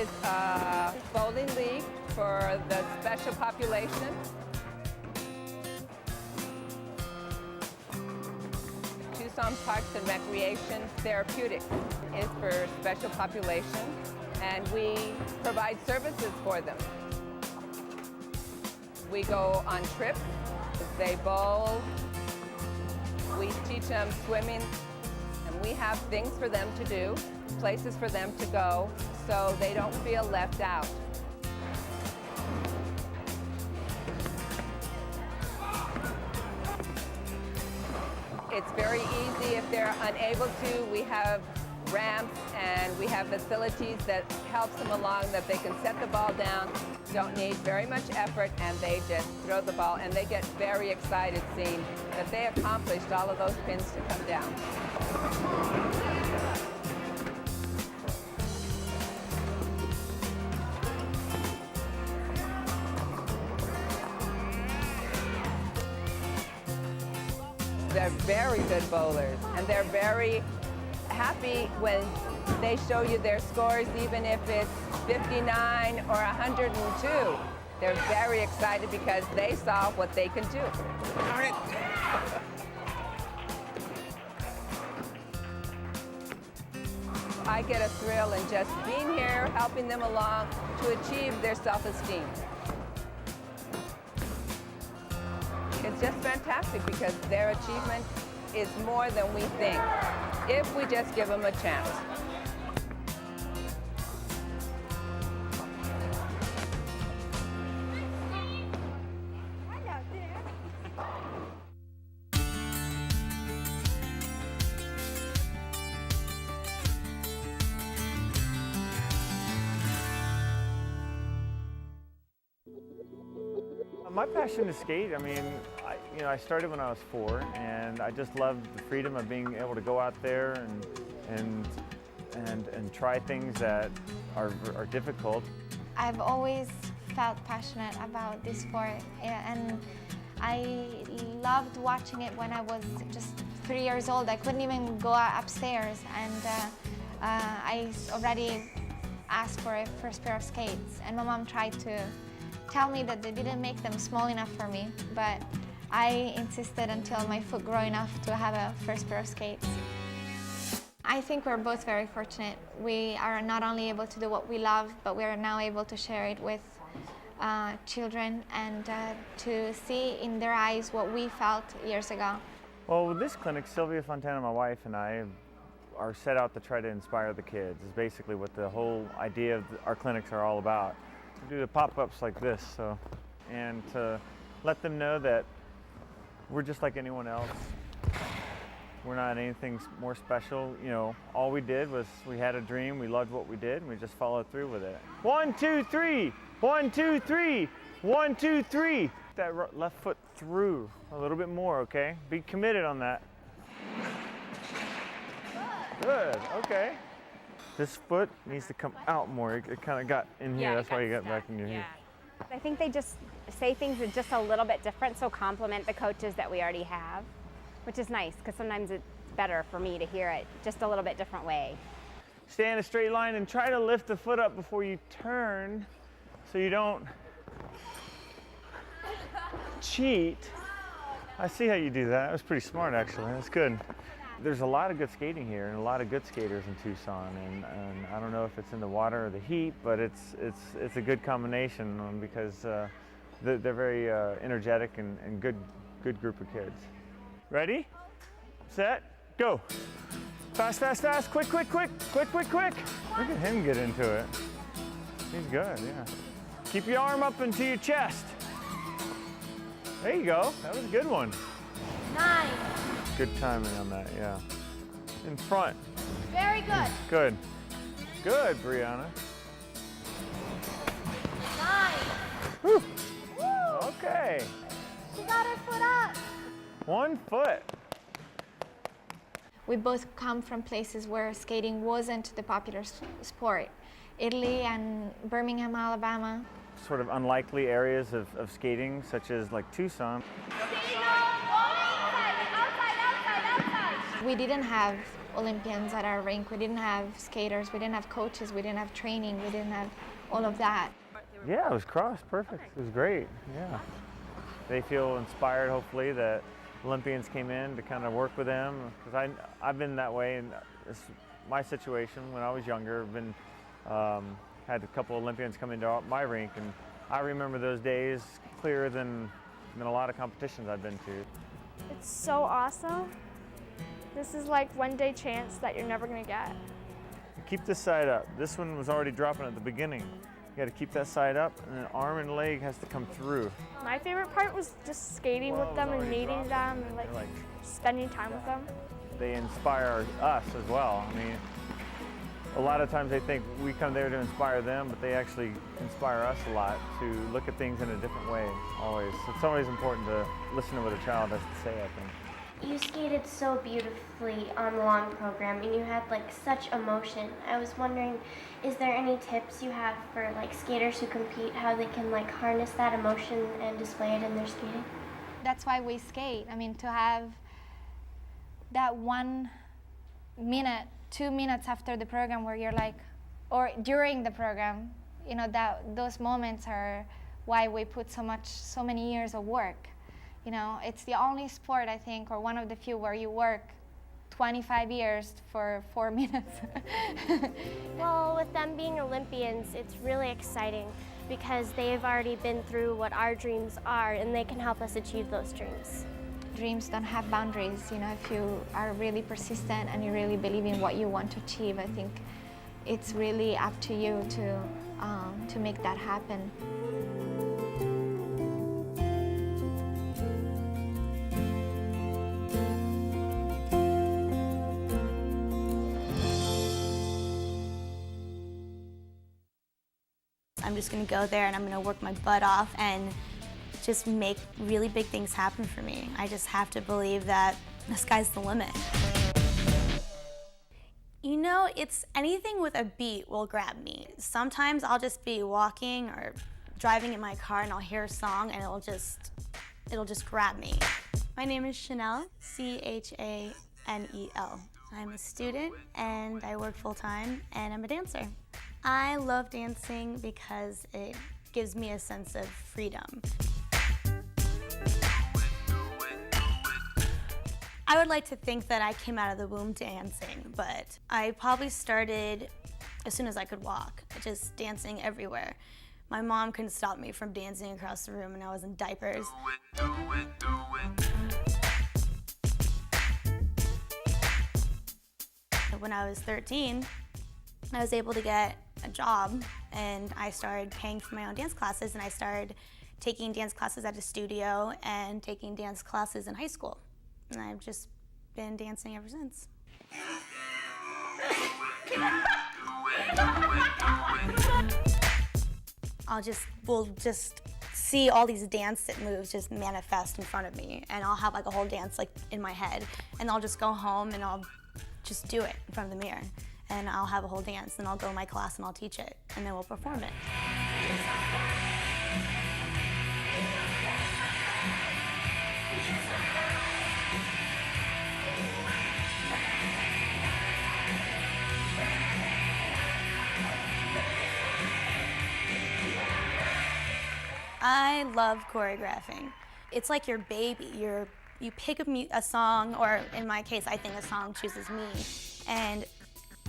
is a bowling league for the special population. Tucson Parks and Recreation Therapeutics is for special population, and we provide services for them. We go on trips, they bowl, we teach them swimming, and we have things for them to do, places for them to go, so they don't feel left out. It's very easy if they're unable to. We have ramps and we have facilities that helps them along, that they can set the ball down, don't need very much effort, and they just throw the ball, and they get very excited seeing that they accomplished all of those pins to come down. They're very good bowlers, and they're very happy when they show you their scores, even if it's 59 or 102. They're very excited because they saw what they can do. Darn it. I get a thrill in just being here, helping them along to achieve their self-esteem. It's just fantastic because their achievement is more than we think, if we just give them a chance. My passion is skate. I mean, I started when I was 4, and I just loved the freedom of being able to go out there and try things that are difficult. I've always felt passionate about this sport, and I loved watching it when I was just 3 years old. I couldn't even go upstairs, and I already asked for a first pair of skates, and my mom tried to tell me that they didn't make them small enough for me, but I insisted until my foot grew enough to have a first pair of skates. I think we're both very fortunate. We are not only able to do what we love, but we are now able to share it with children and to see in their eyes what we felt years ago. Well, with this clinic, Sylvia Fontana, my wife, and I are set out to try to inspire the kids. Is basically what the whole idea of our clinics are all about. We do the pop-ups like this, and to let them know that we're just like anyone else. We're not anything more special. You know, all we did was we had a dream, we loved what we did, and we just followed through with it. 1, 2, 3, 1, 2, 3, 1, 2, 3. That left foot through a little bit more, okay? Be committed on that. Good, okay. This foot needs to come out more. It kind of got in here. That's why you got back in your heel. I think they just say things that just a little bit different, so compliment the coaches that we already have, which is nice because sometimes it's better for me to hear it just a little bit different way. Stay in a straight line and try to lift the foot up before you turn so you don't cheat. I see how you do that. That was pretty smart, actually. That's good. There's a lot of good skating here and a lot of good skaters in Tucson, and I don't know if it's in the water or the heat, but it's a good combination because they're very energetic and good group of kids. Ready, set, go. Fast, fast, fast, quick, quick, quick, quick, quick, quick. Look at him get into it. He's good, yeah. Keep your arm up into your chest. There you go, that was a good one. 9. Good timing on that, yeah. In front. Very good. Good. Good, Brianna. 9. Whew. Woo! Okay. She got her foot up. 1 foot. We both come from places where skating wasn't the popular sport. Italy and Birmingham, Alabama. Sort of unlikely areas of skating, such as like Tucson. We didn't have Olympians at our rink. We didn't have skaters, we didn't have coaches, we didn't have training, we didn't have all of that. Yeah, it was crossed perfect. It was great. Yeah. They feel inspired, hopefully, that Olympians came in to kind of work with them. Because I've been that way, and it's my situation when I was younger. I've been, had a couple Olympians come into my rink, and I remember those days clearer than a lot of competitions I've been to. It's so awesome. This is like one-day chance that you're never gonna get. Keep this side up. This one was already dropping at the beginning. You gotta keep that side up, and then arm and leg has to come through. My favorite part was just skating with them and meeting them and like spending time with them. They inspire us as well. I mean, a lot of times they think we come there to inspire them, but they actually inspire us a lot to look at things in a different way, always. It's always important to listen to what a child has to say, I think. You skated so beautifully on the long program and you had like such emotion. I was wondering, is there any tips you have for like skaters who compete, how they can like harness that emotion and display it in their skating? That's why we skate. I mean, to have that 1 minute, 2 minutes after the program where you're like, or during the program, you know, those moments are why we put so many years of work. You know, it's the only sport, I think, or one of the few where you work 25 years for 4 minutes. Well, with them being Olympians, it's really exciting because they've already been through what our dreams are and they can help us achieve those dreams. Dreams don't have boundaries. You know, if you are really persistent and you really believe in what you want to achieve, I think it's really up to you to make that happen. I'm just gonna go there and I'm gonna work my butt off and just make really big things happen for me. I just have to believe that the sky's the limit. You know, it's anything with a beat will grab me. Sometimes I'll just be walking or driving in my car and I'll hear a song and it'll just grab me. My name is Chanel, Chanel. I'm a student and I work full-time and I'm a dancer. I love dancing because it gives me a sense of freedom. I would like to think that I came out of the womb dancing, but I probably started as soon as I could walk, just dancing everywhere. My mom couldn't stop me from dancing across the room when I was in diapers. When I was 13, I was able to get a job and I started paying for my own dance classes and I started taking dance classes at a studio and taking dance classes in high school. And I've just been dancing ever since. We'll just see all these dance moves just manifest in front of me and I'll have like a whole dance like in my head and I'll just go home and I'll just do it in front of the mirror. And I'll have a whole dance, and I'll go to my class and I'll teach it, and then we'll perform it. I love choreographing. It's like your baby. You pick a song, or in my case, I think a song chooses me, and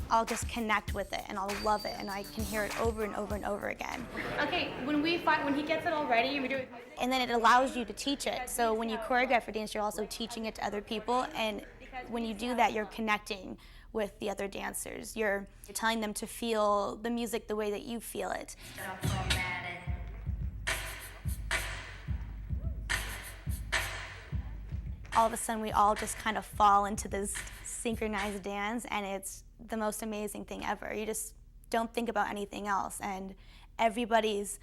I'll just connect with it and I'll love it and I can hear it over and over and over again. Okay, when he gets it all ready, we do it. And then it allows you to teach it. So when you choreograph a dance, you're also teaching it to other people, and when you do that, you're connecting with the other dancers. You're telling them to feel the music the way that you feel it. All of a sudden, we all just kind of fall into this synchronized dance, and it's the most amazing thing ever. You just don't think about anything else, and everybody's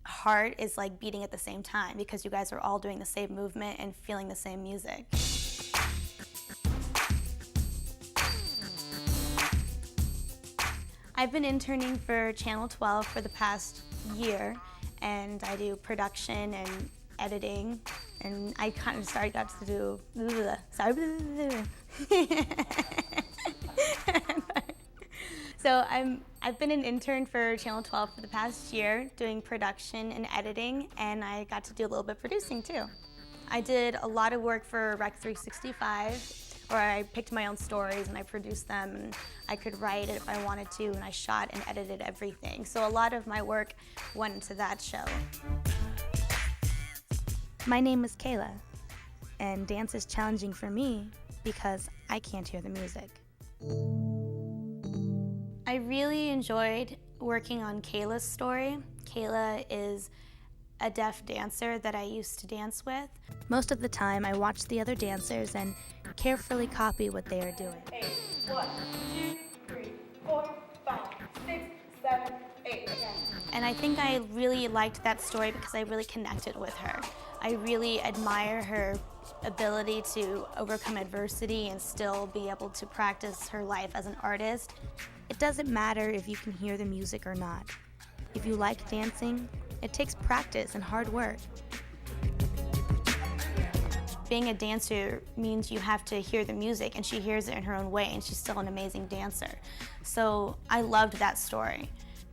heart is like beating at the same time because you guys are all doing the same movement and feeling the same music. I've been interning for Channel 12 for the past year, and I do production and editing, and I kind of got to do So I've been an intern for Channel 12 for the past year, doing production and editing, and I got to do a little bit of producing too. I did a lot of work for Rec 365, where I picked my own stories and I produced them, and I could write it if I wanted to, and I shot and edited everything. So a lot of my work went into that show. My name is Kayla, and dance is challenging for me because I can't hear the music. I really enjoyed working on Kayla's story. Kayla is a deaf dancer that I used to dance with. Most of the time, I watch the other dancers and carefully copy what they are doing. 8, 1, 2, 3, 4, 5, 6, 7, 8. And I think I really liked that story because I really connected with her. I really admire her ability to overcome adversity and still be able to practice her life as an artist. It doesn't matter if you can hear the music or not. If you like dancing, it takes practice and hard work. Being a dancer means you have to hear the music, and she hears it in her own way, and she's still an amazing dancer. So I loved that story.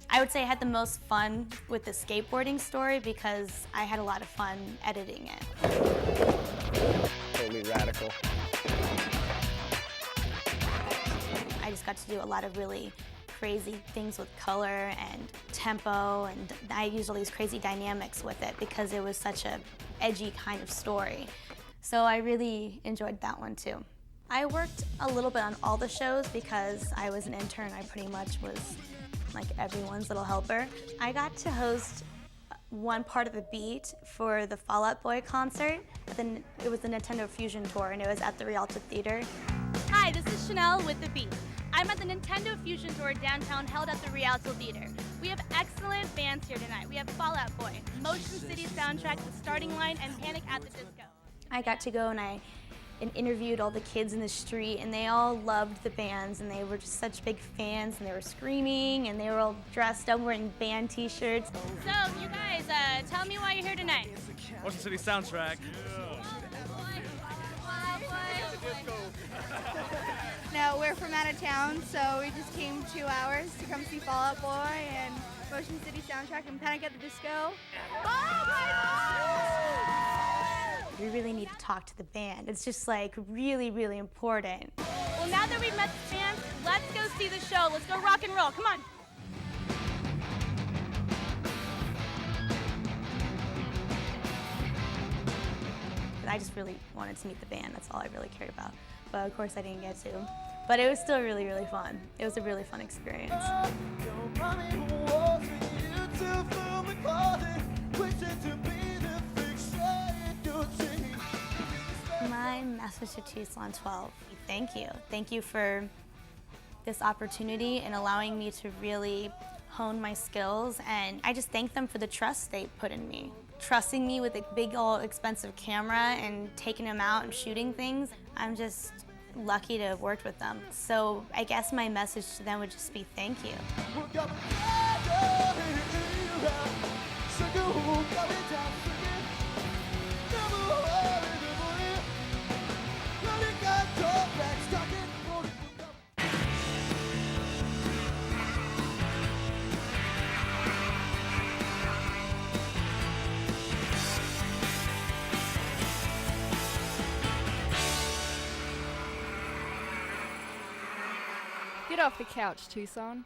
I would say I had the most fun with the skateboarding story because I had a lot of fun editing it. Totally radical. I just got to do a lot of really crazy things with color and tempo, and I used all these crazy dynamics with it because it was such a edgy kind of story. So I really enjoyed that one too. I worked a little bit on all the shows because I was an intern. I pretty much was like everyone's little helper. I got to host one part of the beat for the Fall Out Boy concert. It was the Nintendo Fusion Tour, and it was at the Rialto Theater. Hi, this is Chanel with The Beat. I'm at the Nintendo Fusion Tour downtown held at the Rialto Theater. We have excellent bands here tonight. We have Fall Out Boy, Motion City Soundtrack, The Starting Line, and Panic at the Disco. I got to go and I interviewed all the kids in the street, and they all loved the bands, and they were just such big fans, and they were screaming, and they were all dressed up wearing band t-shirts. So, you guys, tell me why you're here tonight. Motion City Soundtrack. No, we're from out of town, so we just came 2 hours to come see Fall Out Boy and Motion City Soundtrack and Panic at the Disco. We really need to talk to the band. It's just like really, really important. Well, now that we've met the fans, let's go see the show. Let's go rock and roll. Come on. I just really wanted to meet the band. That's all I really cared about. But of course I didn't get to. But it was still really, really fun. It was a really fun experience. My message to Tucson 12, thank you. Thank you for this opportunity and allowing me to really hone my skills, and I just thank them for the trust they put in me. Trusting me with a big old expensive camera and taking them out and shooting things. I'm just lucky to have worked with them. So I guess my message to them would just be thank you. Get off the couch, Tucson.